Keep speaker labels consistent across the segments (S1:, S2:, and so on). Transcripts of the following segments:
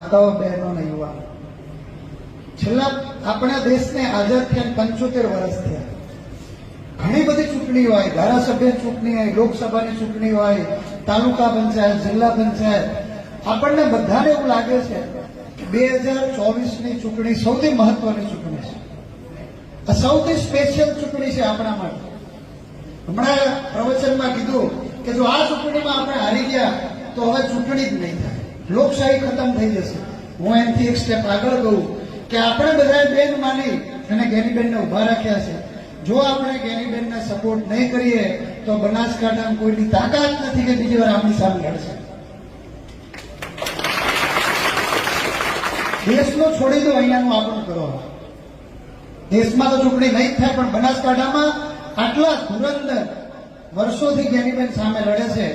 S1: માતાઓ બહેનો અને યુવાનો, છેલ્લા આપણા દેશને આઝાદ થયા 75 વર્ષ થયા. ઘણી બધી ચૂંટણી હોય, ધારાસભ્ય ચૂંટણી હોય, લોકસભાની ચૂંટણી હોય, તાલુકા પંચાયત, જિલ્લા પંચાયત. આપણને બધાને એવું લાગે છે કે 2024ની ચૂંટણી સૌથી મહત્વની ચૂંટણી છે. આ સૌથી સ્પેશિયલ ચૂંટણી છે આપણા માટે. હમણાં પ્રવચનમાં કીધું કે જો આ ચૂંટણીમાં આપણે હારી ગયા તો હવે ચૂંટણી જ નહીં થાય, લોકશાહી ખતમ થઈ જશે. હું એનાથી એક સ્ટેપ આગળ કહું કે આપણે બધાએ બેન માની અને ગેનીબેનને ઉભા રાખ્યા છે. જો આપણે ગેનીબેનને સપોર્ટ નહીં કરીએ તો બનાસકાંઠામાં કોઈની તાકાત નથી કે બીજી વાર આપણી સામે લડશે. દેશનો છોડી દો, અહીંયાનું આપણું કરો. દેશમાં તો ચૂંટણી નહીં થાય, પણ બનાસકાંઠામાં આટલા ધુરંધર વર્ષોથી ગેનીબેન સામે લડે છે,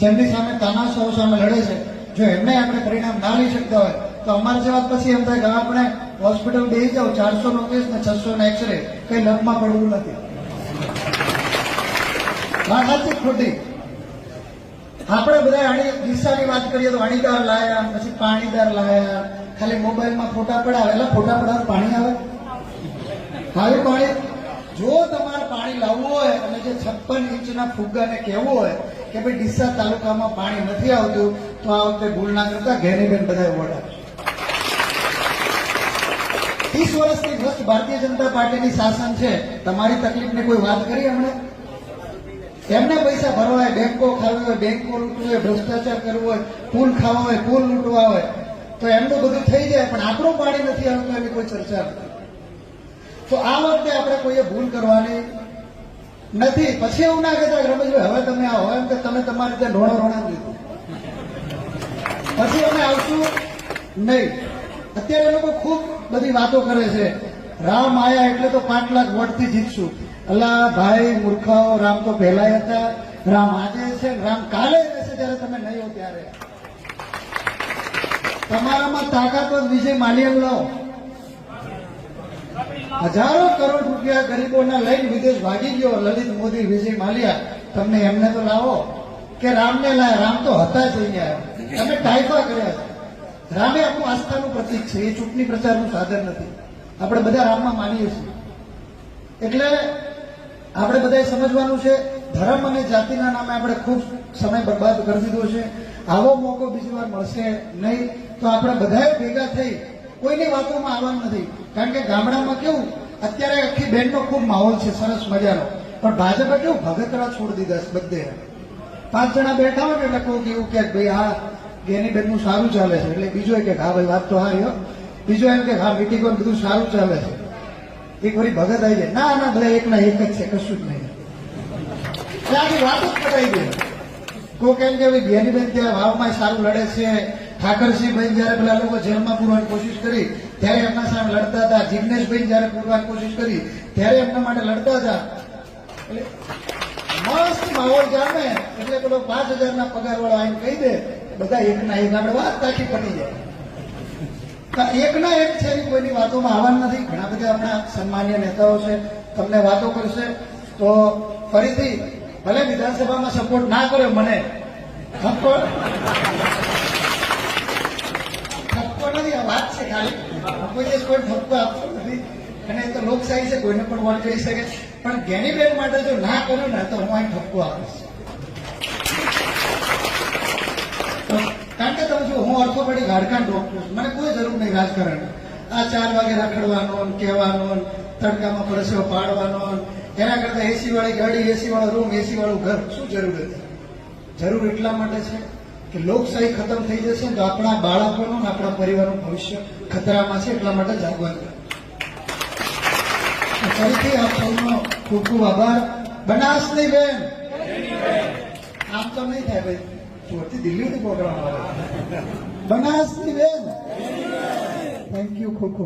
S1: જેમની સામે તાનાશાહો સામે લડે છે. જો એમને આપણે પરિણામ ના લઈ શકતા હોય તો અમારા જેવા પછી એમ થાય કે આપણે હોસ્પિટલ બેસી જાઓ, 400 નો કેસ ને 600 ના એક્સરે, કઈ લગમાં પડવું નથી. વાત સાચી ખોટી? આપણે બધા દિશાની વાત કરીએ તો અણીદાર લાયા, પછી પાણીદાર લાયા, ખાલી મોબાઈલમાં ફોટા પડાવે. એટલે ફોટા પડાવે પાણી આવે? આવે પાણી? જો તમારે પાણી લાવવું હોય અને જે 56 ઇંચના ફુગ્ગાને કહેવું હોય કે ભાઈ ડીસા તાલુકામાં પાણી નથી આવતું, તો આ વખતે ભૂલ ના કરતા ગેનીબેન બધા વોટ આપશે. 30 વર્ષથી ભ્રષ્ટ ભારતીય જનતા પાર્ટીની શાસન છે. તમારી તકલીફની કોઈ વાત કરી હમણાં? એમને પૈસા ભરવા હોય, બેંકો ખાવી હોય, બેંકો લૂંટવી હોય, ભ્રષ્ટાચાર કરવો હોય, પુલ ખાવા હોય, પુલ લૂંટવા હોય, તો એમનું બધું થઈ જાય, પણ આપણું પાણી નથી આવતું એની કોઈ ચર્ચા નથી. તો આ વખતે આપણે કોઈએ ભૂલ કરવાની નથી. પછી એવું ના કહેતા રમેશભાઈ હવે તમે આવો, એમ કે તમે તમારી રીતે રોણો રોણા લીધું, પછી અમે આવશું નહીં. અત્યારે એ લોકો ખૂબ બધી વાતો કરે છે. રામ આયા એટલે તો 5 લાખ વોટથી જીતશું. અલ્લા ભાઈ મૂર્ખાઓ, રામ તો પહેલા હતા, રામ આજે છે, રામ કાલે રહેશે જયારે તમે નહીં હો ત્યારે. તમારામાં તાકાત હોય વિજય માલ્યા લાવો. હજારો કરોડ રૂપિયા ગરીબોના લઈને વિદેશ ભાગી ગયો લલિત મોદી, વિજય માલ્યા. તમને એમને તો લાવો કે રામને લાયા? રામ તો હતા જ અહીંયા, તમે ટાઈફા કર્યા છે. રામે આપણું આસ્થાનું પ્રતીક છે, એ ચૂંટણી પ્રચારનું સાધન નથી. આપણે બધા રામમાં માનીએ છીએ. એટલે આપણે બધાએ સમજવાનું છે, ધર્મ અને જાતિના નામે આપણે ખૂબ સમય બરબાદ કરી દીધો છે. આવો મોકો બીજી વાર મળશે નહીં. તો આપણે બધાએ ભેગા થઈ કોઈની વાતોમાં આવવાનું નથી. કારણ કે ગામડામાં કેવું અત્યારે આખી બેનનો ખૂબ માહોલ છે, સરસ મજાનો, પણ ભાજપે કેવું ભગતરા છોડી દીધા છે બધે. 5 જણા બેઠા હોય ને એટલે કોઈ એવું કે ભાઈ હા ગેનીબેનનું સારું ચાલે છે, એટલે બીજો કે હા ભાઈ વાત તો હારી, બીજો એમ કે હા મીટિંગો બધું સારું ચાલે છે. એક વળી ભગત આવી જાય, ના ના બધા એકના એક જ છે, કશું જ નહીં. એટલે આની વાત જ પટાઈ ગઈ. કોઈ કેમ કે ભાઈ ગેનીબેન ત્યાં વાવમાં સારું લડે છે, ઠાકરસિંહભાઈ જયારે પેલા લોકો જેલમાં પૂરવાની કોશિશ કરી ત્યારે એમના સામે લડતા હતા, જિગ્નેશભાઈ જયારે પૂરવાની કોશિશ કરી ત્યારે એમના માટે લડતા હતા. એટલે મસ્ત માહોલ જામે એટલે પેલો 5000 ના પગાર વાળો આવીને કહી દે બધા એકના એક, આપણે વાત તાકી પડી જાય. એકના એક છે, કોઈની વાતોમાં આવવાનું નથી. ઘણા બધા આપણા સન્માનીય નેતાઓ છે, તમને વાતો કરશે. તો ફરીથી ભલે વિધાનસભામાં સપોર્ટ ના કર્યો મને, ઠપકો નથી, આ વાત છે ખાલી. કોઈ દિવસ કોઈ ઠપકો આપતો નથી અને એ તો લોકશાહી છે, કોઈને પણ વોટ કરી શકે. પણ ગેનીબેન માટે જો ના કર્યું ને તો હું અહીં ઠપકો આપીશ. કારણ કે તમે જો હું ઓર્થોપેડિક હાડકાં ડોક્ટર છું, મને કોઈ જરૂર નહીં રાજકારણ. આ 4 વાગે રખડવાનો, કહેવાનો, તડકામાં પરસેવો પાડવાનો, એના કરતા એસી વાળી ગાડી, એસી વાળો રૂમ, એસી વાળું ઘર શું જરૂર હતી? જરૂર એટલા માટે છે કે લોકશાહી ખતમ થઈ જશે તો આપણા બાળકોનું અને આપણા પરિવારનું ભવિષ્ય ખતરામાં છે. એટલા માટે જાગવાનું. ફરીથી આપ સૌનો ખૂબ ખૂબ આભાર. બનાસની બેન આમ તો નહીં થાય ભાઈ, સુરતથી દિલ્હીથી પ્રોગ્રામ આવે. બનાસની બેન, થેન્ક યુ, ખૂબ ખૂબ.